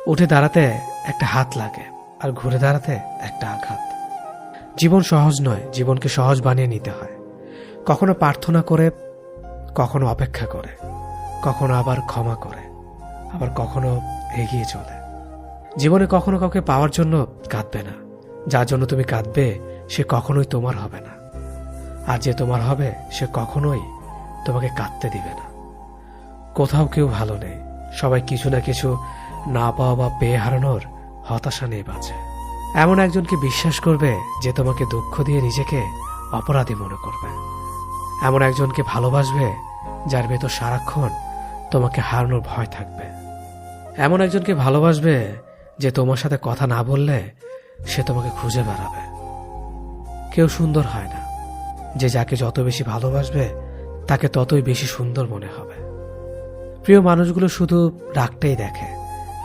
উঠে দাঁড়াতে একটা হাত লাগে, আর ঘুরে দাঁড়াতে একটা আঘাত। জীবন সহজ নয়, জীবনকে সহজ বানিয়ে নিতে হয়। কখনো প্রার্থনা করে, কখনো অপেক্ষা করে, কখনো আবার ক্ষমা করে, আবার কখনো এগিয়ে চলে। জীবনে কখনো কাউকে পাওয়ার জন্য কাঁদবে না। যার জন্য তুমি কাঁদবে সে কখনোই তোমার হবে না, আর যে তোমার হবে সে কখনোই তোমাকে কাঁদতে দিবে না। কোথাও কেউ ভালো নেই, সবাই কিছু না কিছু না পাওয়া বা পেয়ে হারানোর হতাশা নিয়ে বাঁচে। এমন একজনকে বিশ্বাস করবে যে তোমাকে দুঃখ দিয়ে নিজেকে অপরাধী মনে করবে। এমন একজনকে ভালোবাসবে যার ভেতর সারাক্ষণ তোমাকে হারানোর ভয় থাকবে। এমন একজনকে ভালোবাসবে যে তোমার সাথে কথা না বললে সে তোমাকে খুঁজে বেড়াবে। কেউ সুন্দর হয় না, যে যাকে যত বেশি ভালোবাসবে তাকে ততই বেশি সুন্দর মনে হবে। প্রিয় মানুষগুলো শুধু রাগটাই দেখে,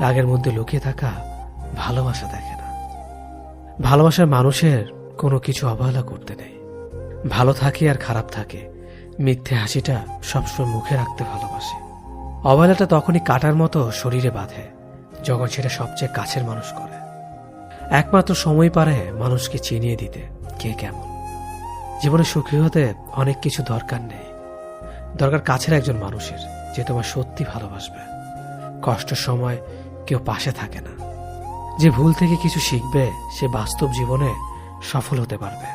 রাগের মধ্যে লুকিয়ে থাকা ভালোবাসা দেখে না। ভালোবাসার মানুষের কোনো কিছু অবহেলা করতে নেই। ভালো থাকে আর খারাপ থাকে, মিথ্যে হাসিটা সবসময় মুখে রাখতে ভালোবাসে। অবহেলাটা তখনই কাটার মতো শরীরে বাঁধে যখন সেটা সবচেয়ে কাছের মানুষ করে। একমাত্র সময় পারে মানুষকে চিনিয়ে দিতে কে কেমন। জীবনে সুখী হতে অনেক কিছু দরকার নেই, দরকার কাছের একজন মানুষের যে তোমার সত্যি ভালোবাসবে। কষ্টের সময় কেউ পাশে থাকে না। যে ভুল থেকে কিছু শিখবে সে বাস্তব জীবনে সফল হতে পারবে।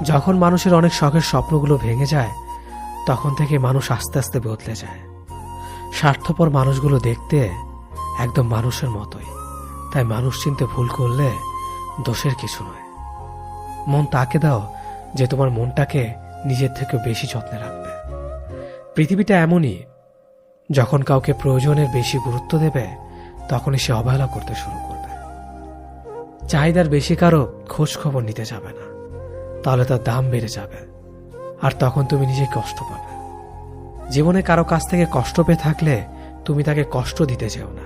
যখন মানুষের অনেক শখের স্বপ্নগুলো ভেঙে যায় তখন থেকে মানুষ আস্তে আস্তে বদলে যায়। স্বার্থপর মানুষগুলো দেখতে একদম মানুষের মতোই, তাই মানুষ চিনতে ভুল করলে দোষের কিছু নয়। মন তাকে দাও যে তোমার মনটাকে নিজের থেকে বেশি যত্নে রাখবে। পৃথিবীটা এমনই, যখন কাউকে প্রয়োজনের বেশি গুরুত্ব দেবে তখনই সে অবহেলা করতে শুরু করবে। চাহিদার বেশি কারো খোঁজ খবর নিতে যাবে না, তাহলে তার দাম বেড়ে যাবে, আর তখন তুমি নিজে কষ্ট পাবে। জীবনে কারো কাছ থেকে কষ্ট পেয়ে থাকলে তুমি তাকে কষ্ট দিতে যেও না।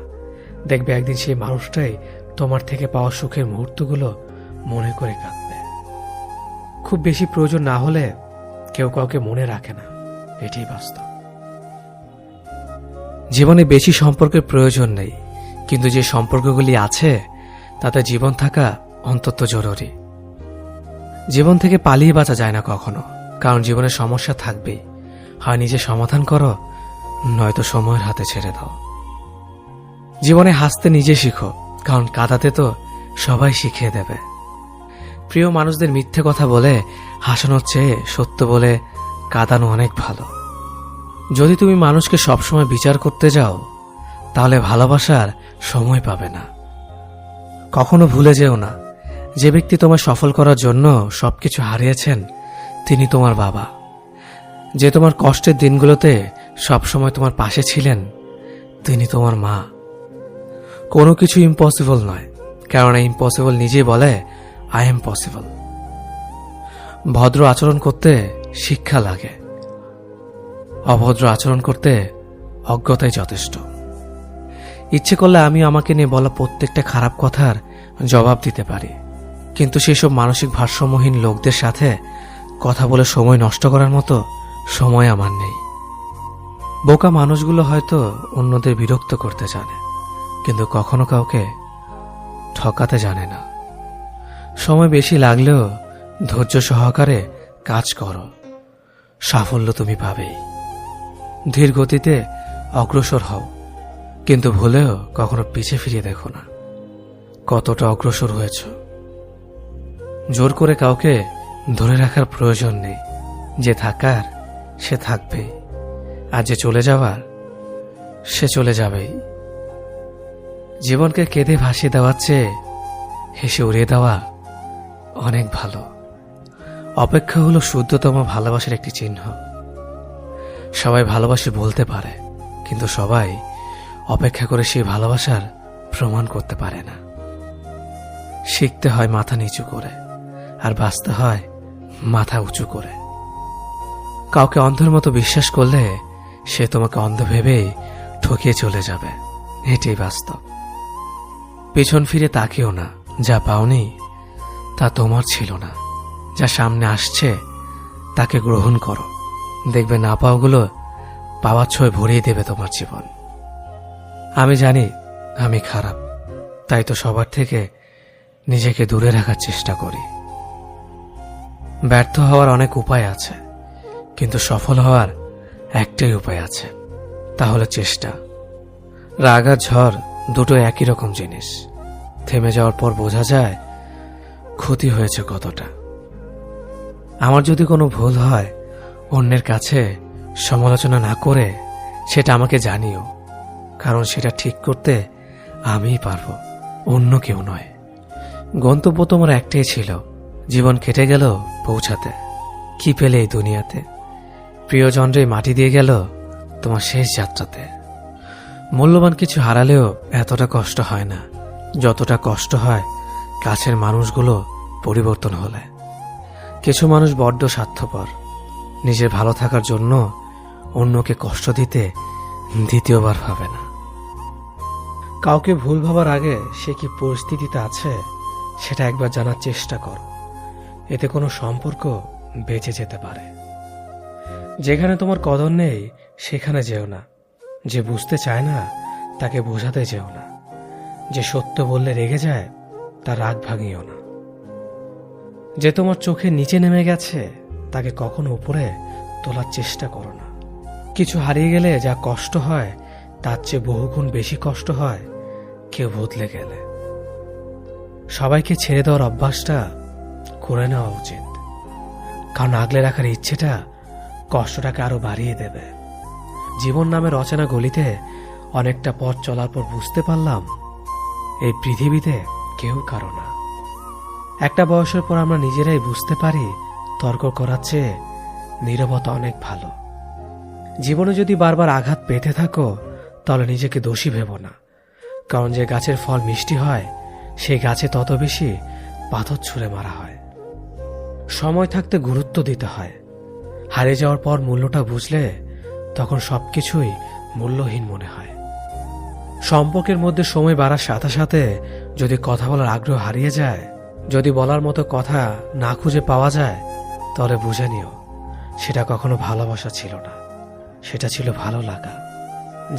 দেখবে একদিন সেই মানুষটাই তোমার থেকে পাওয়া সুখের মুহূর্তগুলো মনে করে কাঁদবে। খুব বেশি প্রয়োজন না হলে কেউ কাউকে মনে রাখে না, এটাই বাস্তব। জীবনে বেশি সম্পর্কের প্রয়োজন নেই, কিন্তু যে সম্পর্কগুলি আছে তাতে জীবন থাকা অন্তত জরুরি। জীবন থেকে পালিয়ে বাঁচা যায় না কখনো, কারণ জীবনে সমস্যা থাকবেই। হয় নিজে সমাধান করো, নয়তো সময়ের হাতে ছেড়ে দাও। জীবনে হাসতে নিজে শিখো, কারণ কাঁদাতে তো সবাই শিখিয়ে দেবে। প্রিয় মানুষদের মিথ্যে কথা বলে হাসানোর চেয়ে সত্য বলে কাঁদানো অনেক ভালো। যদি তুমি মানুষকে সবসময় বিচার করতে যাও তাহলে ভালোবাসার সময় পাবে না। কখনো ভুলে যেও না, যে ব্যক্তি তোমায় সফল করার জন্য সবকিছু হারিয়েছেন তিনি তোমার বাবা। যে তোমার কষ্টের দিনগুলোতে সবসময় তোমার পাশে ছিলেন তিনি তোমার মা। কোনো কিছু ইম্পসিবল নয়, কেননা ইম্পসিবল নিজেই বলে আই এম পসিবল। ভদ্র আচরণ করতে শিক্ষা লাগে, অভদ্র আচরণ করতে অজ্ঞতাই যথেষ্ট। ইচ্ছে করলে আমি আমাকে নিয়ে বলা প্রত্যেকটা খারাপ কথার জবাব দিতে পারি, কিন্তু সেসব মানসিক ভারসাম্যহীন লোকদের সাথে কথা বলে সময় নষ্ট করার মতো সময় আমার নেই। বোকা মানুষগুলো হয়তো অন্যদের বিরক্ত করতে জানে, কিন্তু কখনো কাউকে ঠকাতে জানে না। সময় বেশি লাগলেও ধৈর্য সহকারে কাজ করো, সাফল্য তুমি পাবেই। ধীর গতিতে অগ্রসর হও, কিন্তু ভুলেও কখনো পিছে ফিরিয়ে দেখো না কতটা অগ্রসর হয়েছ। জোর করে কাউকে ধরে রাখার প্রয়োজন নেই। যে থাকার সে থাকবেই, আর যে চলে যাওয়ার সে চলে যাবেই। জীবনকে কেঁদে ভাসিয়ে দেওয়ার চেয়ে হেসে উড়িয়ে দেওয়া অনেক ভালো। অপেক্ষা হলো শুদ্ধতম ভালোবাসার একটি চিহ্ন। সবাই ভালোবাসে বলতে পারে, কিন্তু সবাই অপেক্ষা করে সেই ভালোবাসার প্রমাণ করতে পারে না। শিখতে হয় মাথা নিচু করে, আর বাঁচতে হয় মাথা উঁচু করে। কাউকে অন্ধের মতো বিশ্বাস করলে সে তোমাকে অন্ধ ভেবেই ঠকিয়ে চলে যাবে, এটাই বাস্তব। পেছন ফিরে তাকিও না, যা পাওনি তা তোমার ছিল না। যা সামনে আসছে তাকে গ্রহণ করো, দেখবে না পাওয়াগুলো পাওয়ার ছোঁয় ভরিয়ে দেবে তোমার জীবন। আমি জানি আমি খারাপ, তাই তো সবার থেকে নিজেকে দূরে রাখার চেষ্টা করি। ব্যর্থ হওয়ার অনেক উপায় আছে, কিন্তু সফল হওয়ার একটাই উপায় আছে, তাহলে চেষ্টা। রাগ আর ঝড় দুটো একই রকম জিনিস। থেমে যাওয়ার পর বোঝা যায় ক্ষতি হয়েছে কতটা। আমার যদি কোনো ভুল হয়, অন্যের কাছে সমালোচনা না করে সেটা আমাকে জানিও, কারণ সেটা ঠিক করতে আমিই পারবো, অন্য কেউ নয়। গন্তব্য তোমার একটাই ছিল, জীবন কেটে গেল পৌঁছাতে। কি পেলে এই দুনিয়াতে? প্রিয়জনরে মাটি দিয়ে গেল তোমার শেষ যাত্রাতে। মূল্যবান কিছু হারালেও এতটা কষ্ট হয় না যতটা কষ্ট হয় কাছের মানুষগুলো পরিবর্তন হলে। কিছু মানুষ বড্ড স্বার্থপর, নিজের ভালো থাকার জন্য অন্যকে কষ্ট দিতে দ্বিতীয়বার ভাবে না। কাউকে ভুল ভাবার আগে সে কি পরিস্থিতিতে আছে সেটা একবার জানার চেষ্টা করো, এতে কোনো সম্পর্ক বেঁচে যেতে পারে। যেখানে তোমার কদর নেই সেখানে যেও না। যে বুঝতে চায় না তাকে বোঝাতে যেও না। যে সত্য বললে রেগে যায় তার রাগ ভাঙিও না। যে তোমার চোখের নিচে নেমে গেছে তাকে কখনো উপরে তোলার চেষ্টা করো না। কিছু হারিয়ে গেলে যা কষ্ট হয় তার চেয়ে বহুগুণ বেশি কষ্ট হয় কেউ বদলে গেলে। সবাইকে ছেড়ে দেওয়ার অভ্যাসটা করে নেওয়া উচিত, কারণ আগলে রাখার ইচ্ছেটা কষ্টটাকে আরো বাড়িয়ে দেবে। জীবন নামের অচেনা গলিতে অনেকটা পথ চলার পর বুঝতে পারলাম এই পৃথিবীতে কেউ কারো না। একটা বয়সের পর আমরা নিজেরাই বুঝতে পারি তর্ক করার চেয়ে নীরবতা অনেক ভালো। জীবনে যদি বারবার আঘাত পেতে থাকো তাহলে নিজেকে দোষী ভেবো না, কারণ যে গাছের ফল মিষ্টি হয় সেই গাছে তত বেশি পাথর ছুঁড়ে মারা হয়। সময় থাকতে গুরুত্ব দিতে হয়। হারিয়ে যাওয়ার পর মূল্যটা বুঝলে তখন সবকিছুই মূল্যহীন মনে হয়। সম্পর্কের মধ্যে সময় বাড়ার সাথে সাথে যদি কথা বলার আগ্রহ হারিয়ে যায়, যদি বলার মতো কথা না খুঁজে পাওয়া যায়, তাহলে বুঝে নিও সেটা কখনো ভালোবাসা ছিল না, সেটা ছিল ভালো লাগা।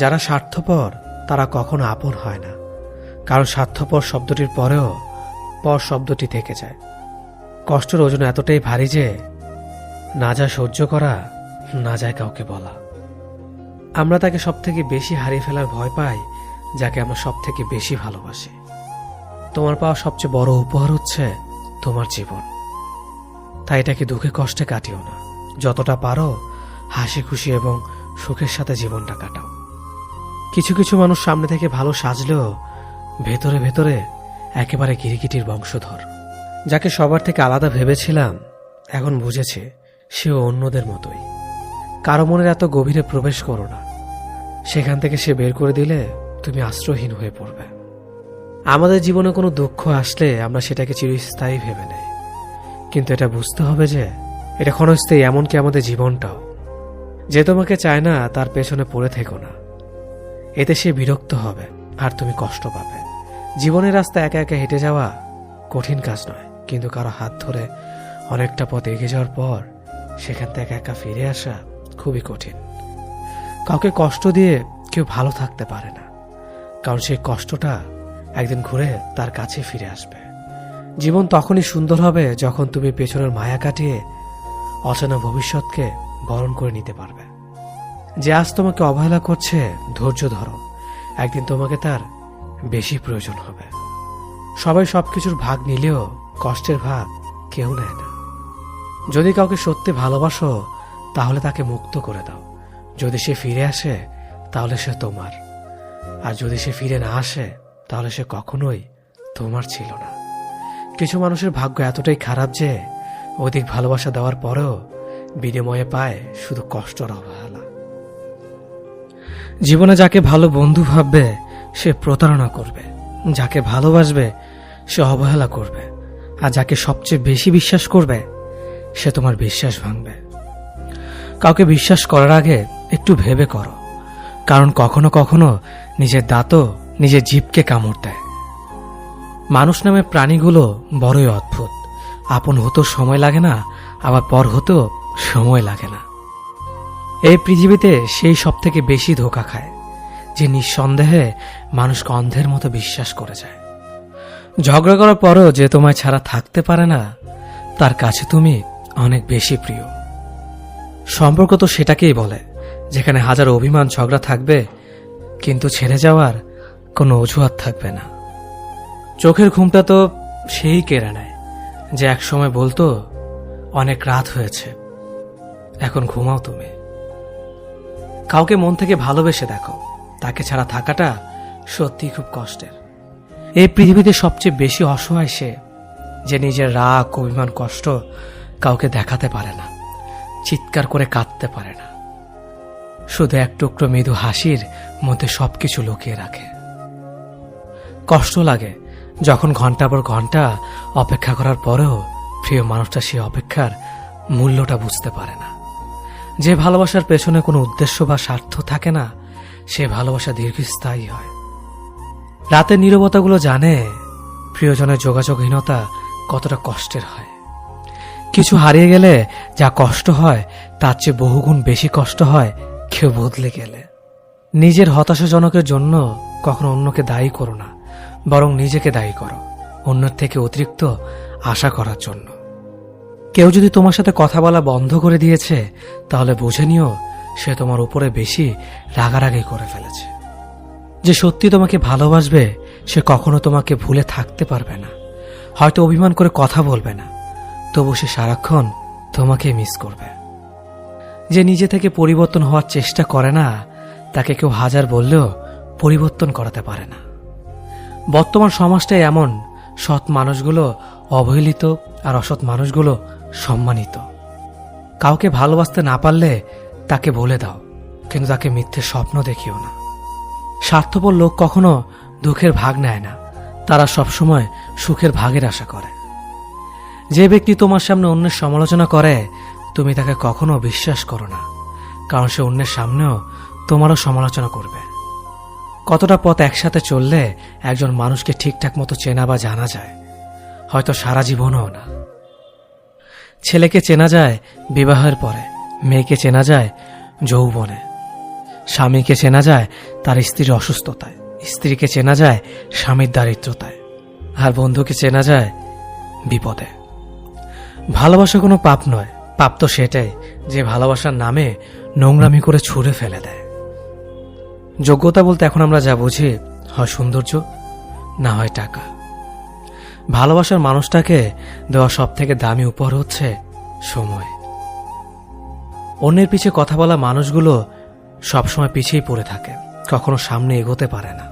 যারা স্বার্থপর তারা কখনো আপন হয় না, কারণ স্বার্থপর শব্দটির পরেও পর শব্দটি থেকে যায়। কষ্টের ওজন এতটাই ভারী যে না যায় সহ্য করা, না যায় কাউকে বলা। আমরা তাকে সব থেকে বেশি হারিয়ে ফেলার ভয় পাই যাকে আমরা সব থেকে বেশি ভালোবাসি। তোমার পাওয়া সবচেয়ে বড় উপহার হচ্ছে তোমার জীবন, তাই এটাকে দুঃখে কষ্টে কাটিও না। যতটা পারো হাসি খুশি এবং সুখের সাথে জীবনটা কাটাও। কিছু কিছু মানুষ সামনে থেকে ভালো সাজলেও ভেতরে ভেতরে একেবারে গিরগিটির বংশধর। যাকে সবার থেকে আলাদা ভেবেছিলাম এখন বুঝেছে সেও অন্যদের মতোই। কারো মনের এত গভীরে প্রবেশ করো না, সেখান থেকে সে বের করে দিলে তুমি আশ্রয়হীন হয়ে পড়বে। আমাদের জীবনে কোনো দুঃখ আসলে আমরা সেটাকে চিরস্থায়ী ভেবে নেই, কিন্তু এটা বুঝতে হবে যে এটা ক্ষণস্থায়ী, এমনকি আমাদের জীবনটাও। যে তোমাকে চায় না তার পেছনে পড়ে থেকো না, এতে সে বিরক্ত হবে আর তুমি কষ্ট পাবে। জীবনের রাস্তা একা একা হেঁটে যাওয়া কঠিন কাজ নয়, কিন্তু কারো হাত ধরে অনেকটা পথ এগিয়ে যাওয়ার পর সেখান থেকে একা ফিরে আসা খুবই কঠিন। কাউকে কষ্ট দিয়ে কেউ ভালো থাকতে পারে না, কারণ সেই কষ্টটা একদিন ঘুরে তার কাছে ফিরে আসবে। জীবন তখনই সুন্দর হবে যখন তুমি পেছনের মায়া কাটিয়ে অচেনা ভবিষ্যৎকে বরণ করে নিতে পারবে। যে আজ তোমাকে অবহেলা করছে ধৈর্য ধরো, একদিন তোমাকে তার বেশি প্রয়োজন হবে। সবাই সবকিছুর ভাগ নিলেও কষ্টের ভাগ কেউ নেয় না। যদি কাউকে সত্যি ভালোবাসো তাহলে তাকে মুক্ত করে দাও। যদি সে ফিরে আসে তাহলে সে তোমার, আর যদি সে ফিরে না আসে তাহলে সে কখনোই তোমার ছিল না। কিছু মানুষের ভাগ্য এতটাই খারাপ যে অধিক ভালোবাসা দেওয়ার পরেও বিনিময়ে পায় শুধু কষ্ট আর অবহেলা। জীবনে যাকে ভালো বন্ধু ভাববে সে প্রতারণা করবে, যাকে ভালোবাসবে সে অবহেলা করবে, আর যাকে সবচেয়ে বেশি বিশ্বাস করবে সে তোমার বিশ্বাস ভাঙবে। কাউকে বিশ্বাস করার আগে একটু ভেবে করো, কারণ কখনো কখনো নিজের দাঁতও নিজের জিভকে কামড় দেয়। মানুষ নামে প্রাণীগুলো বড়ই অদ্ভুত। আপন হতেও সময় লাগে না, আবার পর হতেও সময় লাগে না। এই পৃথিবীতে সেই সব থেকে বেশি ধোঁকা খায় যে নিঃসন্দেহে মানুষকে অন্ধের মতো বিশ্বাস করে যায়। ঝগড়া করার পরও যে তোমায় ছাড়া থাকতে পারে না, তার কাছে তুমি অনেক বেশি প্রিয়। সম্পর্ক তো সেটাকেই বলে, যেখানে হাজার অভিমান ঝগড়া থাকবে, কিন্তু ছেড়ে যাওয়ার কোনো অজুহাত থাকবে না। চোখের ঘুমটা তো সেই কেড়ে নেয় যে একসময় বলতো, অনেক রাত হয়েছে, এখন ঘুমাও তুমি। কাউকে মন থেকে ভালোবেসে দেখো, তাকে ছাড়া থাকাটা সত্যি খুব কষ্টের। এই পৃথিবীতে সবচেয়ে বেশি অসহায় সে, যে নিজের রাগ, অভিমান, কষ্ট কাউকে দেখাতে পারে না, চিৎকার করে কাঁদতে পারে না, শুধু এক টুকরো মৃদু হাসির মধ্যে সবকিছু লুকিয়ে রাখে। কষ্ট লাগে যখন ঘন্টা পর ঘন্টা অপেক্ষা করার পরেও প্রিয় মানুষটা সে অপেক্ষার মূল্যটা বুঝতে পারে না। যে ভালোবাসার পেছনে কোনো উদ্দেশ্য বা স্বার্থ থাকে না, সে ভালোবাসা দীর্ঘস্থায়ী হয়। রাতের নীরবতাগুলো জানে প্রিয়জনের যোগাযোগহীনতা কতটা কষ্টের হয়। কিছু হারিয়ে গেলে যা কষ্ট হয়, তার চেয়ে বহুগুণ বেশি কষ্ট হয় কেউ বদলে গেলে। নিজের হতাশাজনকের জন্য কখনো অন্যকে দায়ী করো না, বরং নিজেকে দায়ী করো অন্যের থেকে অতিরিক্ত আশা করার জন্য। কেউ যদি তোমার সাথে কথা বলা বন্ধ করে দিয়েছে, তাহলে বুঝে নিও সে তোমার উপরে বেশি রাগারাগি করে ফেলেছে। যে সত্যি তোমাকে ভালোবাসবে, সে কখনো তোমাকে ভুলে থাকতে পারবে না। হয়তো অভিমান করে কথা বলবে না, তবু সে সারাক্ষণ তোমাকে মিস করবে। যে নিজে থেকে পরিবর্তন হওয়ার চেষ্টা করে না, তাকে কেউ হাজার বললেও পরিবর্তন করাতে পারে না। বর্তমান সমাজটাই এমন, সৎ মানুষগুলো অবহেলিত আর অসৎ মানুষগুলো সম্মানিত। কাউকে ভালোবাসতে না পারলে তাকে বলে দাও, কিন্তু তাকে মিথ্যে স্বপ্ন দেখিও না। স্বার্থপর লোক কখনো দুঃখের ভাগ নেয় না, তারা সবসময় সুখের ভাগের আশা করে। যে ব্যক্তি তোমার সামনে অন্যের সমালোচনা করে, তুমি তাকে কখনো বিশ্বাস করো না, কারণ সে অন্যের সামনেও তোমারও সমালোচনা করবে। কতটা পথ একসাথে চললে একজন মানুষকে ঠিকঠাক মতো চেনা বা জানা যায়, হয়তো সারা জীবনও না। ছেলেকে চেনা যায় বিবাহের পরে, মেয়েকে চেনা যায় যৌবনে, স্বামীকে চেনা যায় তার স্ত্রীর অসুস্থতায়, স্ত্রীকে চেনা যায় স্বামীর দারিদ্রতায়, আর বন্ধুকে চেনা যায় বিপদে। ভালোবাসা কোনো পাপ নয়, পাপ তো সেটাই যে ভালোবাসার নামে নোংরামি করে ছুঁড়ে ফেলে দেয়। যোগ্যতা বলতে এখন আমরা যা বুঝি, হয় সৌন্দর্য, না হয় টাকা। ভালোবাসার মানুষটাকে দেওয়া সব থেকে দামি উপহার হচ্ছে সময়। অন্যের পিছে কথা বলা মানুষগুলো সবসময় পিছিয়ে পড়ে থাকে, কখনো সামনে এগোতে পারে না।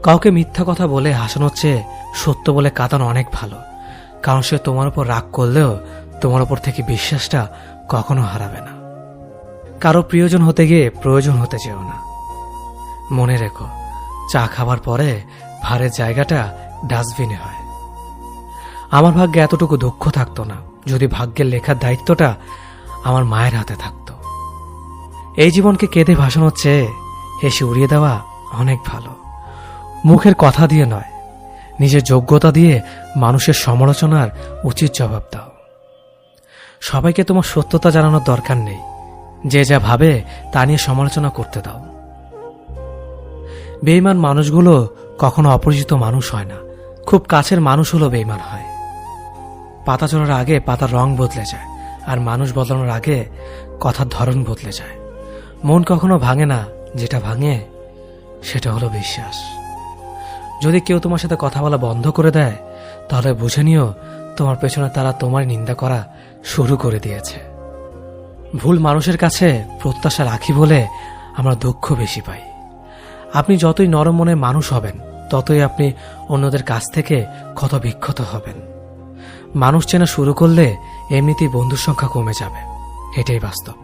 কাউকে মিথ্যা কথা বলে হাসানোর চেয়ে সত্য বলে কাঁদানো অনেক ভালো, কারণ সে তোমার উপর রাগ করলেও তোমার উপর থেকে বিশ্বাসটা কখনো হারাবে না। কারো প্রিয়জন হতে গিয়ে প্রয়োজন হতে চেও না। মনে রেখো, চা খাবার পরে ভারের জায়গাটা ডাস্টবিনে হয়। আমার ভাগ্যে এতটুকু দুঃখ থাকতো না যদি ভাগ্যের লেখার দায়িত্বটা আমার মায়ের হাতে থাকতো। এই জীবনকে কেঁদে ভাসানোর চেয়ে হেসে উড়িয়ে দেওয়া অনেক ভালো। মুখের কথা দিয়ে নয়, নিজের যোগ্যতা দিয়ে মানুষের সমালোচনার উচিত জবাব দাও। সবাইকে তোমার সত্যতা জানানোর দরকার নেই, যে যা ভাবে তা নিয়ে সমালোচনা করতে দাও। বেঈমান মানুষগুলো কখনো অপরিচিত মানুষ হয় না, খুব কাছের মানুষ হলো বেঈমান হয়। পাতা ঝরার আগে পাতার রং বদলে যায়, আর মানুষ বদলানোর আগে কথার ধরন বদলে যায়। মন কখনো ভাঙে না, যেটা ভাঙে সেটা হলো বিশ্বাস। যদি কেউ তোমার সাথে কথা বলা বন্ধ করে দেয়, তাহলে বুঝে নিও তোমার পেছনে তারা তোমার নিন্দা করা শুরু করে দিয়েছে। ভুল মানুষের কাছে প্রত্যাশা রাখি বলে আমরা দুঃখ বেশি পাই। আপনি যতই নরম মনের মানুষ হবেন, ততই আপনি অন্যদের কাছ থেকে ক্ষত বিক্ষত হবেন। মানুষ চেনা শুরু করলে এমনিতেই বন্ধুর সংখ্যা কমে যাবে, এটাই বাস্তব।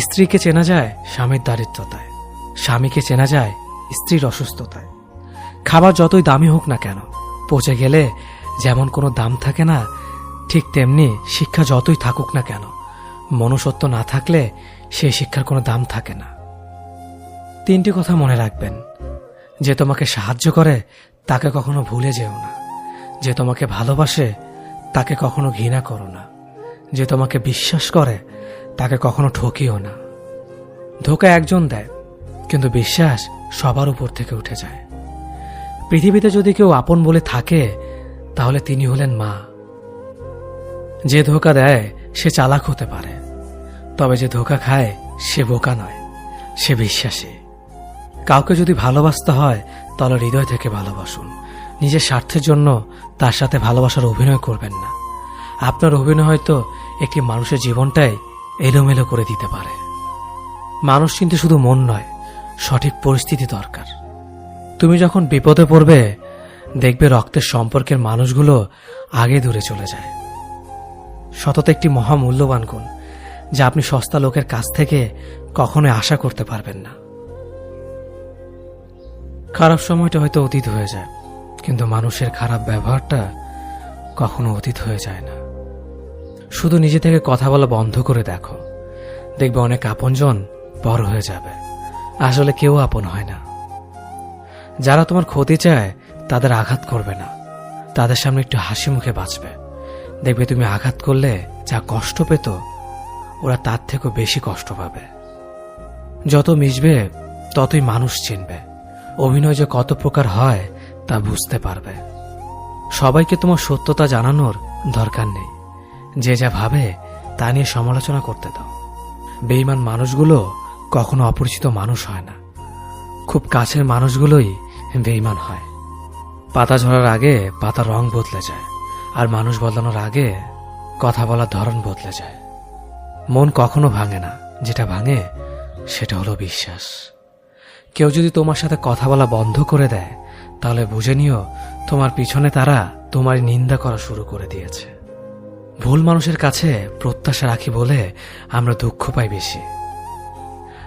স্ত্রীকে চেনা যায় স্বামীর দারিদ্রতায়, স্বামীকে চেনা যায় স্ত্রীর অসুস্থতায়। খাবার যতই দামি হোক না কেন, পচে গেলে যেমন কোনো দাম থাকে না, ঠিক তেমনি শিক্ষা যতই থাকুক না কেন, মনুষ্যত্ব না থাকলে সেই শিক্ষার কোনো দাম থাকে না। 3টি কথা মনে রাখবেন: যে তোমাকে সাহায্য করে তাকে কখনো ভুলে যেও না, যে তোমাকে ভালোবাসে তাকে কখনো ঘৃণা করো না, যে তোমাকে বিশ্বাস করে তাকে কখনো ঠকিও না। ধোঁকা একজন দেয়, কিন্তু বিশ্বাস সবার উপর থেকে উঠে যায়। পৃথিবীতে যদি কেউ আপন বলে থাকে তাহলে তিনি হলেন মা। যে ধোঁকা দেয় সে চালাক হতে পারে, তবে যে ধোঁকা খায় সে বোকা নয়, সে বিশ্বাসী। কাউকে যদি ভালোবাসতে হয় তাহলে হৃদয় থেকে ভালোবাসুন। নিজের স্বার্থের জন্য তার সাথে ভালোবাসার অভিনয় করবেন না। আপনার অভিনয় হয়তো একটি মানুষের জীবনটাই এলোমেলো করে দিতে পারে। মানুষ চিনতে শুধু মন নয়, সঠিক পরিস্থিতি দরকার। তুমি যখন বিপদে পড়বে দেখবে রক্তের সম্পর্কের মানুষগুলো আগে দূরে চলে যায়। সততা একটি মহামূল্যবান গুণ, যা আপনি সস্তা লোকের কাছ থেকে কখনোই আশা করতে পারবেন না। খারাপ সময়টা হয়তো অতীত হয়ে যায়, কিন্তু মানুষের খারাপ ব্যবহারটা কখনো অতীত হয়ে যায় না। শুধু নিজে থেকে কথা বলা বন্ধ করে দেখো, দেখবে অনেক আপনজন বড় হয়ে যাবে। আসলে কেউ আপন হয় না। যারা তোমার ক্ষতি চায় তাদের আঘাত করবে না, তাদের সামনে একটু হাসি মুখে বাঁচবে। দেখবে তুমি আঘাত করলে যা কষ্ট পেত ওরা তার থেকেও বেশি কষ্ট পাবে। যত মিশবে ততই মানুষ চিনবে। অভিনয় যে কত প্রকার হয় তা বুঝতে পারবে। সবাইকে তোমার সত্যতা জানানোর দরকার নেই। যে যা ভাবে তা নিয়ে সমালোচনা করতে দাও। বেঈমান মানুষগুলো কখনো অপরিচিত মানুষ হয় না, খুব কাছের মানুষগুলোই বেঈমান হয়। পাতা ঝরার আগে পাতার রং বদলে যায়, আর মানুষ বদলানোর আগে কথা বলার ধরন বদলে যায়। মন কখনো ভাঙে না, যেটা ভাঙে সেটা হলো বিশ্বাস। কেউ যদি তোমার সাথে কথা বলা বন্ধ করে দেয় তাহলে বুঝে নিও তোমার পিছনে তারা তোমার নিন্দা করা শুরু করে দিয়েছে। ভুল মানুষের কাছে প্রত্যাশা রাখি বলে আমরা দুঃখ পাই বেশি।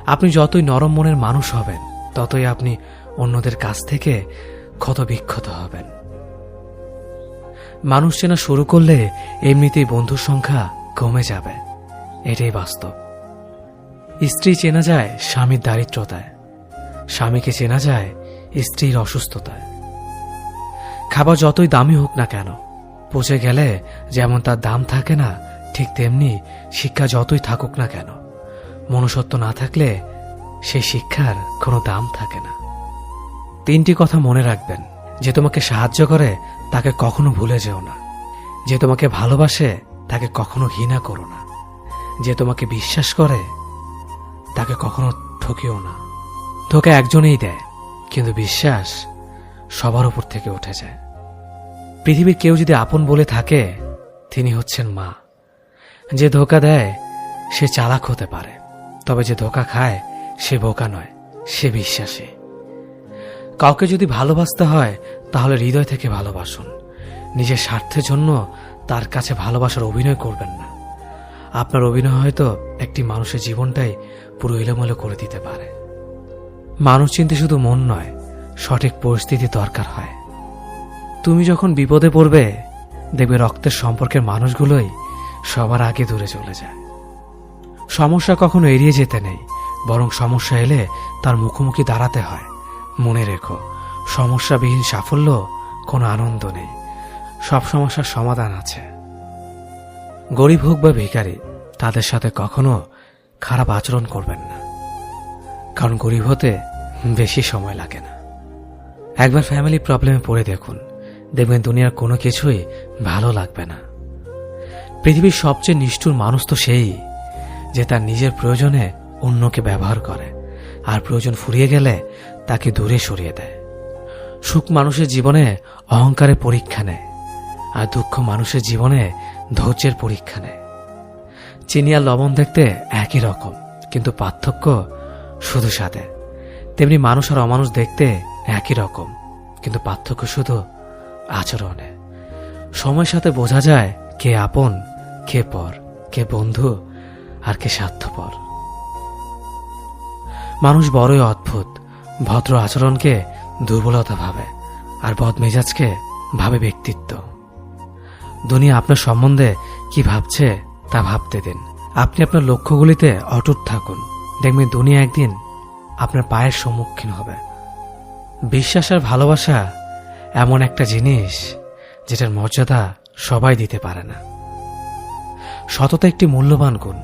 আপনি যতই নরম মনের মানুষ হবেন ততই আপনি অন্যদের কাছ থেকে ক্ষত বিক্ষত হবেন। মানুষ চেনা শুরু করলে এমনিতেই বন্ধুর সংখ্যা কমে যাবে, এটাই বাস্তব। স্ত্রী চেনা যায় স্বামীর দারিদ্রতায়, স্বামীকে চেনা যায় স্ত্রীর অসুস্থতায়। খাবার যতই দামি হোক না কেন, পচে গেলে যেমন তার দাম থাকে না, ঠিক তেমনি শিক্ষা যতই থাকুক না কেন, মনুষ্যত্ব না থাকলে সেই শিক্ষার কোনো দাম থাকে না। 3টি কথা মনে রাখবেন। যে তোমাকে সাহায্য করে তাকে কখনো ভুলে যেও না। যে তোমাকে ভালোবাসে তাকে কখনো ঘৃণা করো না। যে তোমাকে বিশ্বাস করে তাকে কখনো ঠকিও না। ধোঁকা একজনেই দেয়, কিন্তু বিশ্বাস সবার উপর থেকে উঠে যায়। পৃথিবীর কেউ যদি আপন বলে থাকে তিনি হচ্ছেন মা। যে ধোঁকা দেয় সে চালাক হতে পারে, তবে যে ধোঁকা খায় সে বোকা নয়, সে বিশ্বাসী। কাউকে যদি ভালোবাসতে হয় তাহলে হৃদয় থেকে ভালোবাসুন। নিজের স্বার্থের জন্য তার কাছে ভালোবাসার অভিনয় করবেন না। আপনার অভিনয় হয়তো একটি মানুষের জীবনটাই পুরো এলোমেলো করে দিতে পারে। মানুষ চিনতে শুধু মন নয়, সঠিক পরিস্থিতি দরকার হয়। তুমি যখন বিপদে পড়বে দেখবে রক্তের সম্পর্কের মানুষগুলোই সবার আগে দূরে চলে যায়। সমস্যা কখনো এড়িয়ে যেতে নেই, বরং সমস্যা এলে তার মুখোমুখি দাঁড়াতে হয়। মনে রেখো, সমস্যাবিহীন সাফল্য কোনো আনন্দ নেই। সব সমস্যার সমাধান আছে। গরিব হোক বা ভিখারি, তাদের সাথে কখনো খারাপ আচরণ করবেন না, কারণ গরিব হতে বেশি সময় লাগে না। একবার ফ্যামিলি প্রবলেমে পড়ে দেখুন, দেখবেন দুনিয়ার কোনো কিছুই ভালো লাগবে না। পৃথিবীর সবচেয়ে নিষ্ঠুর মানুষ তো সেই যে তার নিজের প্রয়োজনে অন্যকে ব্যবহার করে, আর প্রয়োজন ফুরিয়ে গেলে তাকে দূরে সরিয়ে দেয়। সুখ মানুষের জীবনে অহংকারের পরীক্ষা নেয়, আর দুঃখ মানুষের জীবনে ধৈর্যের পরীক্ষা নেয়। চিনি আর লবণ দেখতে একই রকম, কিন্তু পার্থক্য শুধু স্বাদে। তেমনি মানুষ আর অমানুষ দেখতে একই রকম, কিন্তু পার্থক্য শুধু আচরণে। সময়ের সাথে বোঝা যায় কে আপন, কে পর, কে বন্ধু আর কে স্বার্থপর। মানুষ বড়ই অদ্ভুত। ভদ্র আচরণকে দুর্বলতা ভাবে, আর বদমেজাজকে ভাবে ব্যক্তিত্ব। দুনিয়া আপনার সম্বন্ধে কি ভাবছে তা ভাবতে দিন। আপনি আপনার লক্ষ্যগুলিতে অটুট থাকুন, দেখবেন দুনিয়া একদিন আপনার পায়ের সম্মুখীন হবে। বিশ্বাস আর ভালোবাসা এমন একটা জিনিস যেটার মর্যাদা সবাই দিতে পারে না। সততা একটি মূল্যবান গুণ,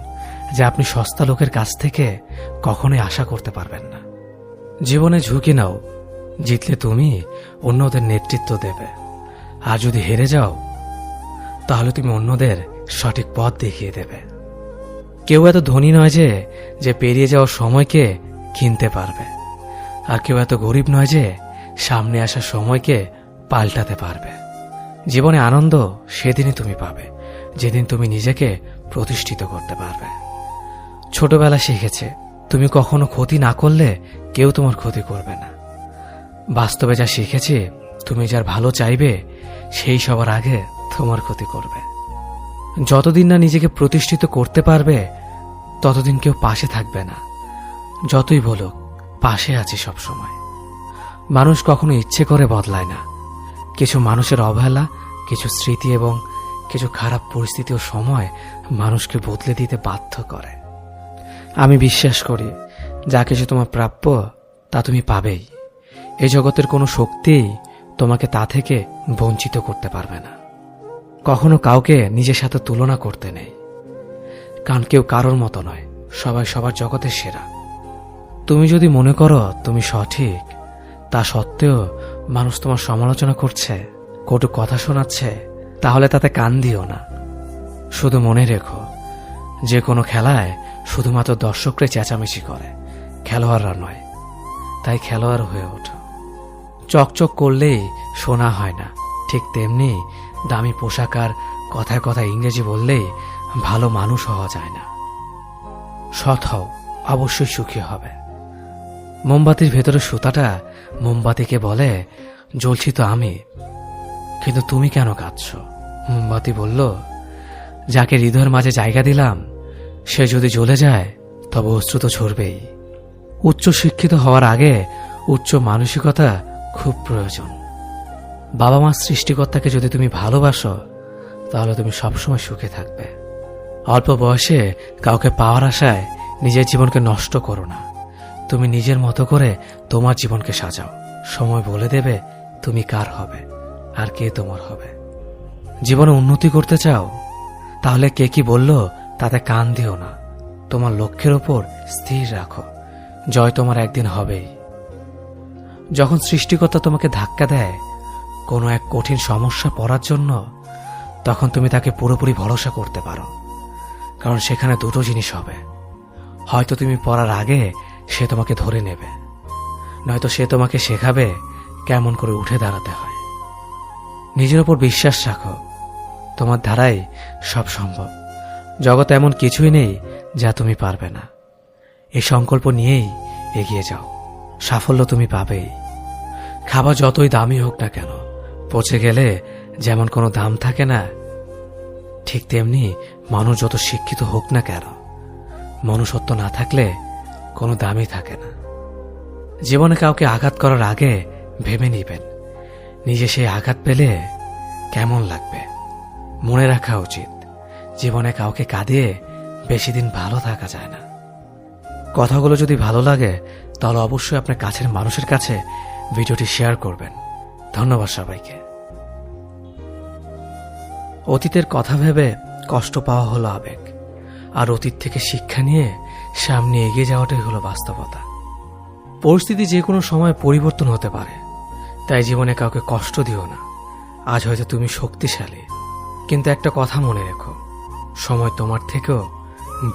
যা আপনি সস্তা লোকের কাছ থেকে কখনোই আশা করতে পারবেন না। জীবনে ঝুঁকি নাও, জিতলে তুমি অন্যদের নেতৃত্ব দেবে, আর যদি হেরে যাও তাহলে তুমি অন্যদের সঠিক পথ দেখিয়ে দেবে। কেউ এত ধনী নয় যে পেরিয়ে যাওয়ার সময়কে কিনতে পারবে, আর কেউ এত গরিব নয় যে সামনে আসা সময়কে পাল্টাতে পারবে। জীবনে আনন্দ সেদিনই তুমি পাবে যেদিন তুমি নিজেকে প্রতিষ্ঠিত করতে পারবে। ছোটবেলা শিখেছে তুমি কখনো ক্ষতি না করলে কেউ তোমার ক্ষতি করবে না। বাস্তবে যা শিখেছি তুমি যার ভালো চাইবে সেই সবার আগে তোমার ক্ষতি করবে। যতদিন না নিজেকে প্রতিষ্ঠিত করতে পারবে ততদিন কেউ পাশে থাকবে না। যতই বলুক পাশে আছি সব সময়। মানুষ কখনো ইচ্ছে করে বদলায় না। কিছু মানুষের অবহেলা, কিছু স্মৃতি এবং কিছু খারাপ পরিস্থিতি ও সময় মানুষকে বদলে দিতে বাধ্য করে। আমি বিশ্বাস করি যা কিছু তোমার প্রাপ্য তা তুমি পাবেই। এই জগতের কোনো শক্তিই তোমাকে তা থেকে বঞ্চিত করতে পারবে না। কখনো কাউকে নিজের সাথে তুলনা করতে নেই, কারণ কেউ কারোর মতো নয়, সবাই সবার জগতের সেরা। তুমি যদি মনে করো তুমি সঠিক, তা সত্ত্বেও মানুষ তোমার সমালোচনা করছে, কটু কথা শোনাচ্ছে, তাহলে তাতে কান দিও না। শুধু মনে রেখো যে কোনো খেলায় শুধুমাত্র দর্শকরা চেঁচামেচি করে, খেলোয়াড়রা নয়। তাই খেলোয়াড় হয়ে ওঠো। চকচক করলেই শোনা হয় না, ঠিক তেমনি দামি পোশাক আর কথায় কথায় ইংরেজি বললেই ভালো মানুষ হওয়া যায় না। সৎ হও, অবশ্যই সুখী হবে। মোমবাতির ভেতরে সুতাটা মোমবাতিকে বলে, জ্বলছি তো আমি, কিন্তু তুমি কেন কাঁদছ? মোমবাতি বলল, যাকে হৃদয়ের মাঝে জায়গা দিলাম সে যদি জ্বলে যায় তবে অশ্রু তো ঝরবেই। উচ্চ শিক্ষিত হওয়ার আগে উচ্চ মানসিকতা খুব প্রয়োজন। বাবা মার সৃষ্টিকর্তাকে যদি তুমি ভালোবাসো তাহলে তুমি সবসময় সুখে থাকবে। অল্প বয়সে কাউকে পাওয়ার আশায় নিজের জীবনকে নষ্ট করো না। তুমি নিজের মতো করে তোমার জীবনকে সাজাও। সময় বলে দেবে তুমি কার হবে আর কে তোমার হবে। জীবনে উন্নতি করতে চাও? তাহলে কে কি বলল তাতে কান দিও না। তোমার লক্ষ্যের ওপর স্থির রাখো, জয় তোমার একদিন হবেই। যখন সৃষ্টিকর্তা তোমাকে ধাক্কা দেয় কোনো এক কঠিন সমস্যা পড়ার জন্য, তখন তুমি তাকে পুরোপুরি ভরসা করতে পারো, কারণ সেখানে দুটো জিনিস হবে। হয়তো তুমি পড়ার আগে সে তোমাকে ধরে নেবে, নয়তো সে তোমাকে শেখাবে কেমন করে উঠে দাঁড়াতে হয়। নিজের ওপর বিশ্বাস রাখো, তোমার দ্বারাই সব সম্ভব। জগতে এমন কিছুই নেই যা তুমি পারবে না। এই সংকল্প নিয়েই এগিয়ে যাও, সাফল্য তুমি পাবেই। খাবার যতই দামি হোক না কেন, পচে গেলে যেমন কোনো দাম থাকে না, ঠিক তেমনি মানুষ যত শিক্ষিত হোক না কেন, মনুষ্যত্ব না থাকলে কোনো দামই থাকে না। জীবনে কাউকে আঘাত করার আগে ভেবে নিবেন নিজে সেই আঘাত পেলে কেমন লাগবে। মনে রাখা উচিত জীবনে কাউকে কাঁদিয়ে বেশি দিন ভালো থাকা যায় না। কথাগুলো যদি ভালো লাগে তাহলে অবশ্যই আপনার কাছের মানুষের কাছে ভিডিওটি শেয়ার করবেন। ধন্যবাদ সবাইকে। অতীতের কথা ভেবে কষ্ট পাওয়া হলো আবেগ, আর অতীত থেকে শিক্ষা নিয়ে সামনে এগিয়ে যাওয়াটাই হলো বাস্তবতা। পরিস্থিতি যে কোনো সময় পরিবর্তন হতে পারে, তাই জীবনে কাউকে কষ্ট দিও না। আজ হয়তো তুমি শক্তিশালী, কিন্তু একটা কথা মনে রেখো, সময় তোমার থেকেও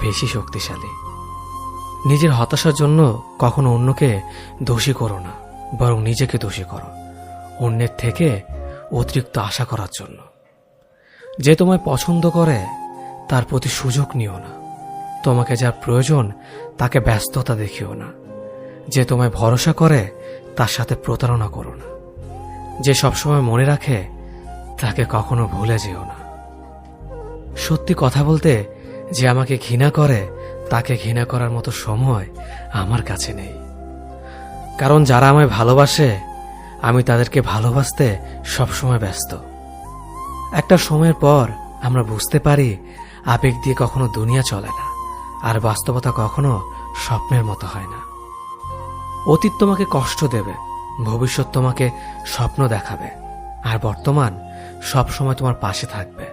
বেশি শক্তিশালী। নিজের হতাশার জন্য কখনো অন্যকে দোষী করো না, বরং নিজেকে দোষী করো অন্যের থেকে অতিরিক্ত আশা করার জন্য। যে তোমায় পছন্দ করে তার প্রতি সুযোগ নিও না। তোমাকে যার প্রয়োজন তাকে ব্যস্ততা দেখিও না। যে তোমায় ভরসা করে তার সাথে প্রতারণা করো না। যে সবসময় মনে রাখে তাকে কখনো ভুলে যেও না। সত্যি কথা বলতে, যে আমাকে ঘৃণা করে তাকে ঘৃণা করার মতো সময় আমার কাছে নেই, কারণ যারা আমায় ভালোবাসে আমি তাদেরকে ভালোবাসতে সবসময় ব্যস্ত। একটা সময়ের পর আমরা বুঝতে পারি আবেগ দিয়ে কখনো দুনিয়া চলে না, আর বাস্তবতা কখনো স্বপ্নের মতো হয় না। অতীত তোমাকে কষ্ট দেবে, ভবিষ্যৎ তোমাকে স্বপ্ন দেখাবে, আর বর্তমান সবসময় তোমার পাশে থাকবে।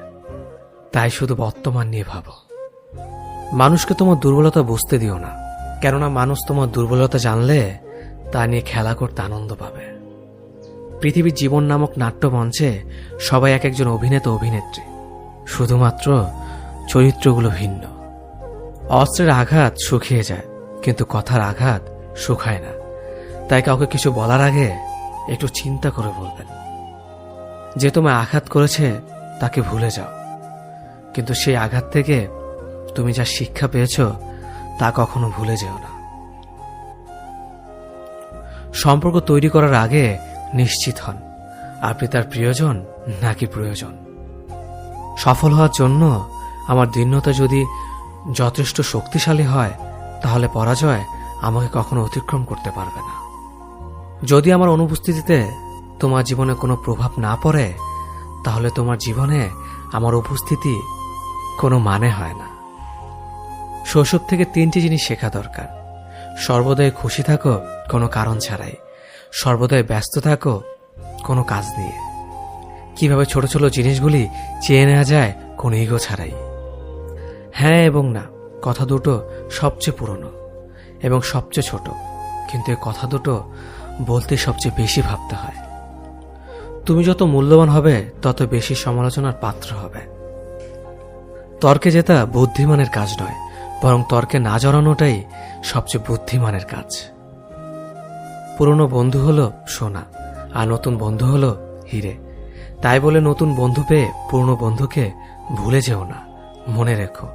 তাই শুধু বর্তমান নিয়ে ভাবো। মানুষকে তোমার দুর্বলতা বুঝতে দিও না, কেননা মানুষ তোমার দুর্বলতা জানলে তা নিয়ে খেলা করতে আনন্দ পাবে। পৃথিবীর জীবন নামক নাট্যমঞ্চে সবাই এক একজন অভিনেতা অভিনেত্রী, শুধুমাত্র চরিত্রগুলো ভিন্ন। অস্ত্রের আঘাত শুকিয়ে যায়, কিন্তু কথার আঘাত শুকায় না। তাই কাউকে কিছু বলার আগে একটু চিন্তা করে বলবেন। যে তোমায় আঘাত করেছে তাকে ভুলে যাও, কিন্তু সেই আঘাত থেকে তুমি যা শিক্ষা পেয়েছ তা কখনো ভুলে যেও না। সম্পর্ক তৈরি করার আগে নিশ্চিত হন আপনি তার প্রিয়জন নাকি প্রয়োজন। সফল হওয়ার জন্য আমার দীনতা যদি যথেষ্ট শক্তিশালী হয়, তাহলে পরাজয় আমাকে কখনো অতিক্রম করতে পারবে না। যদি আমার অনুপস্থিতিতে তোমার জীবনে কোনো প্রভাব না পড়ে, তাহলে তোমার জীবনে আমার উপস্থিতি কোনো মানে হয় না। শৈশব থেকে 3টি জিনিস শেখা দরকার: সর্বদাই খুশি থাকো কোনো কারণ ছাড়াই, সর্বদাই ব্যস্ত থাকো কোনো কাজ নিয়ে, কিভাবে ছোট ছোট জিনিসগুলি চেয়ে নেওয়া যায় কোনো ইগো ছাড়াই। হ্যাঁ এবং না কথা দুটো সবচেয়ে পুরনো এবং সবচেয়ে ছোট, কিন্তু এই কথা দুটো বলতে সবচেয়ে বেশি ভাবতে হয়। তুমি যত মূল্যবান হবে তত বেশি সমালোচনার পাত্র হবে। তর্কে জেতা বুদ্ধিমানের কাজ নয়, বরং তর্কে না জড়ানোটাই সবচেয়ে বুদ্ধিমানের কাজ। পুরনো বন্ধু হলো সোনা, আর নতুন বন্ধু হলো হিরে। তাই বলে নতুন বন্ধু পেয়ে পুরনো বন্ধুকে ভুলে যেও না। মনে রেখো,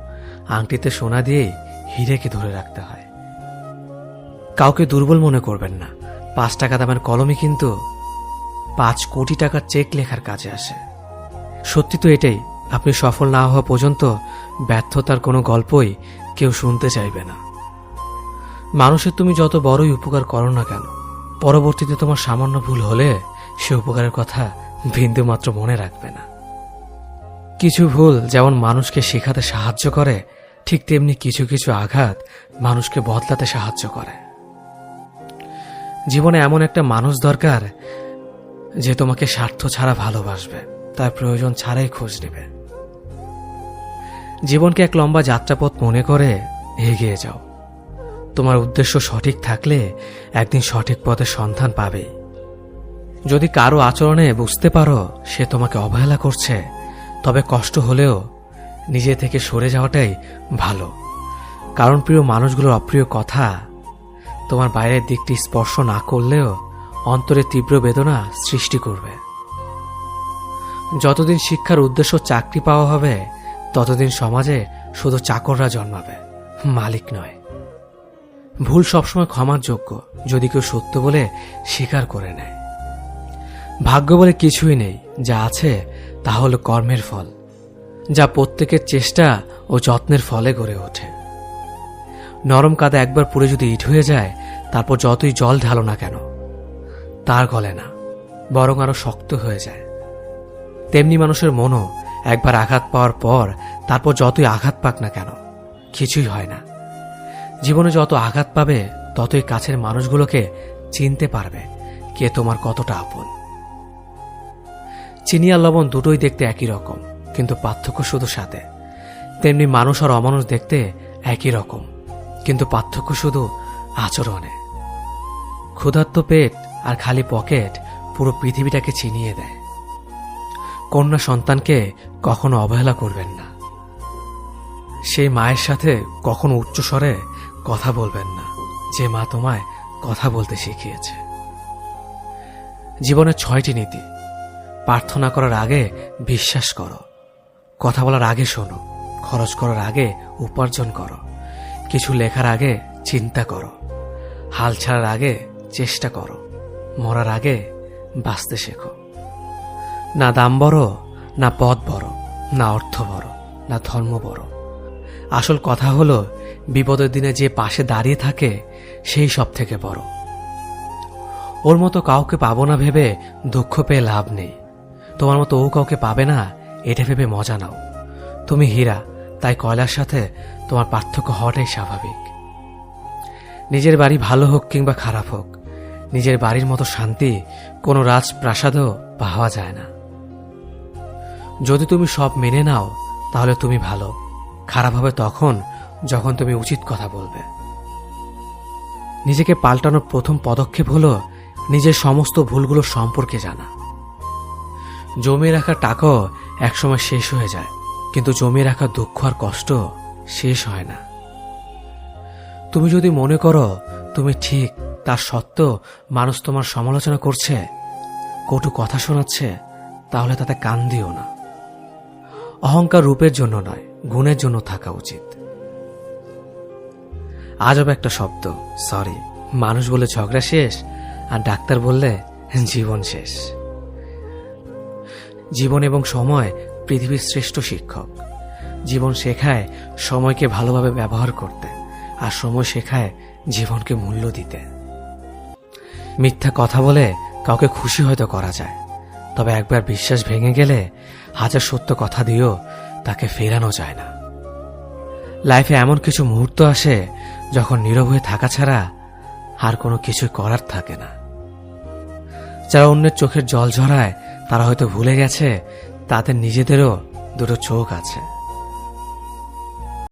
আংটিতে সোনা দিয়েই হিরেকে ধরে রাখতে হয়। কাউকে দুর্বল মনে করবেন না। 5 টাকা দামের কলমই কিন্তু 5 কোটি টাকার চেক লেখার কাজে আসে। সত্যি তো এটাই, আপনি সফল না হওয়া পর্যন্ত ব্যর্থতার কোনো গল্পই কেউ শুনতে চাইবে না। মানুষের তুমি যত বড়ই উপকার করো না কেন, পরবর্তীতে তোমার সামান্য ভুল হলে সে উপকারের কথা বিন্দুমাত্র মনে রাখবে না। কিছু ভুল যেমন মানুষকে শেখাতে সাহায্য করে, ঠিক তেমনি কিছু কিছু আঘাত মানুষকে বদলাতে সাহায্য করে। জীবনে এমন একটা মানুষ দরকার যে তোমাকে স্বার্থ ছাড়া ভালোবাসবে, তার প্রয়োজন ছাড়াই খোঁজ নেবে। জীবনকে এক লম্বা যাত্রাপথ মনে করে এগিয়ে যাও। তোমার উদ্দেশ্য সঠিক থাকলে একদিন সঠিক পথের সন্ধান পাবেই। যদি কারো আচরণে বুঝতে পারো সে তোমাকে অবহেলা করছে, তবে কষ্ট হলেও নিজে থেকে সরে যাওয়াটাই ভালো। কারণ প্রিয় মানুষগুলোর অপ্রিয় কথা তোমার বাইরের দিকটি স্পর্শ না করলেও অন্তরে তীব্র বেদনা সৃষ্টি করবে। যতদিন শিক্ষার উদ্দেশ্য চাকরি পাওয়া হবে, ততদিন সমাজে শুধু চাকররা জন্মাবে, মালিক নয়। ভুল সবসময় ক্ষমার যোগ্য যদি কেউ সত্য বলে স্বীকার করে নেয়। ভাগ্য বলে কিছুই নেই, যা আছে তা হলো কর্মের ফল, যা প্রত্যেকের চেষ্টা ও যত্নের ফলে গড়ে ওঠে। নরম কাদা একবার পুড়ে যদি ইট হয়ে যায়, তারপর যতই জল ঢালো না কেন তার গলে না, বরং আরো শক্ত হয়ে যায়। তেমনি মানুষের মনও একবার আঘাত পাওয়ার পর তারপর যতই আঘাত পাক না কেন কিছুই হয় না। জীবনে যত আঘাত পাবে ততই কাছের মানুষগুলোকে চিনতে পারবে কে তোমার কতটা আপন। চিনি আর লবণ দুটোই দেখতে একই রকম, কিন্তু পার্থক্য শুধু স্বাদে। তেমনি মানুষ আর অমানুষ দেখতে একই রকম, কিন্তু পার্থক্য শুধু আচরণে। ক্ষুধার্ত পেট আর খালি পকেট পুরো পৃথিবীটাকে চিনিয়ে দেয়। কন্যা সন্তানকে কখনো অবহেলা করবেন না। সেই মায়ের সাথে কখনো উচ্চস্বরে কথা বলবেন না যে মা তোমায় কথা বলতে শিখিয়েছে। জীবনের 6টি নীতি: প্রার্থনা করার আগে বিশ্বাস করো, কথা বলার আগে শোনো, খরচ করার আগে উপার্জন করো, কিছু লেখার আগে চিন্তা করো, হাল ছাড়ার আগে চেষ্টা করো, মরার আগে বাঁচতে শেখো। না দাম বড়, না পদ বড়, না অর্থ বড়, না ধর্ম বড়। আসল কথা হলো বিপদের দিনে যে পাশে দাঁড়িয়ে থাকে সেই সব থেকে বড়। ওর মতো কাউকে পাবো না ভেবে দুঃখ পেয়ে লাভ নেই। তোমার মতো ও কাউকে পাবে না এটা ভেবে মজা নাও। তুমি হীরা, তাই কয়লার সাথে তোমার পার্থক্য হওয়াটাই স্বাভাবিক। নিজের বাড়ি ভালো হোক কিংবা খারাপ হোক, নিজের বাড়ির মতো শান্তি কোনো রাজপ্রাসাদেও পাওয়া যায় না। যদি তুমি সব মেনে নাও তাহলে তুমি ভালো, খারাপ হবে তখন যখন তুমি উচিত কথা বলবে। নিজেকে পাল্টানোর প্রথম পদক্ষেপ হলো নিজের সমস্ত ভুলগুলো সম্পর্কে জানা। জমিয়ে রাখা টাকাও একসময় শেষ হয়ে যায়, কিন্তু জমিয়ে রাখা দুঃখ আর কষ্ট শেষ হয় না। তুমি যদি মনে করো তুমি ঠিক, তার সত্ত্বেও মানুষ তোমার সমালোচনা করছে, কটু কথা শোনাচ্ছে, তাহলে তাতে কান দিও না। অহংকার রূপের জন্য নয়, গুণের জন্য থাকা উচিত। আজব একটা শব্দ সরি। মানুষ বলে ঝগড়া শেষ, আর ডাক্তার বললে জীবন শেষ। জীবন এবং সময় পৃথিবীর শ্রেষ্ঠ শিক্ষক। জীবন শেখায় সময়কে ভালোভাবে ব্যবহার করতে, আর সময় শেখায় জীবনকে মূল্য দিতে। মিথ্যা কথা বলে কাউকে খুশি হয়তো করা যায়, তবে একবার বিশ্বাস ভেঙে গেলে হাজার সত্য কথা দিয়েও তাকে ফেরানো যায় না। লাইফে এমন কিছু মুহূর্ত আসে যখন নীরব হয়ে থাকা ছাড়া আর কোনো কিছু করার থাকে না। যারা অন্যের চোখের জল ঝরায় তারা হয়তো ভুলে গেছে তাদের নিজেদেরও দুটো চোখ আছে।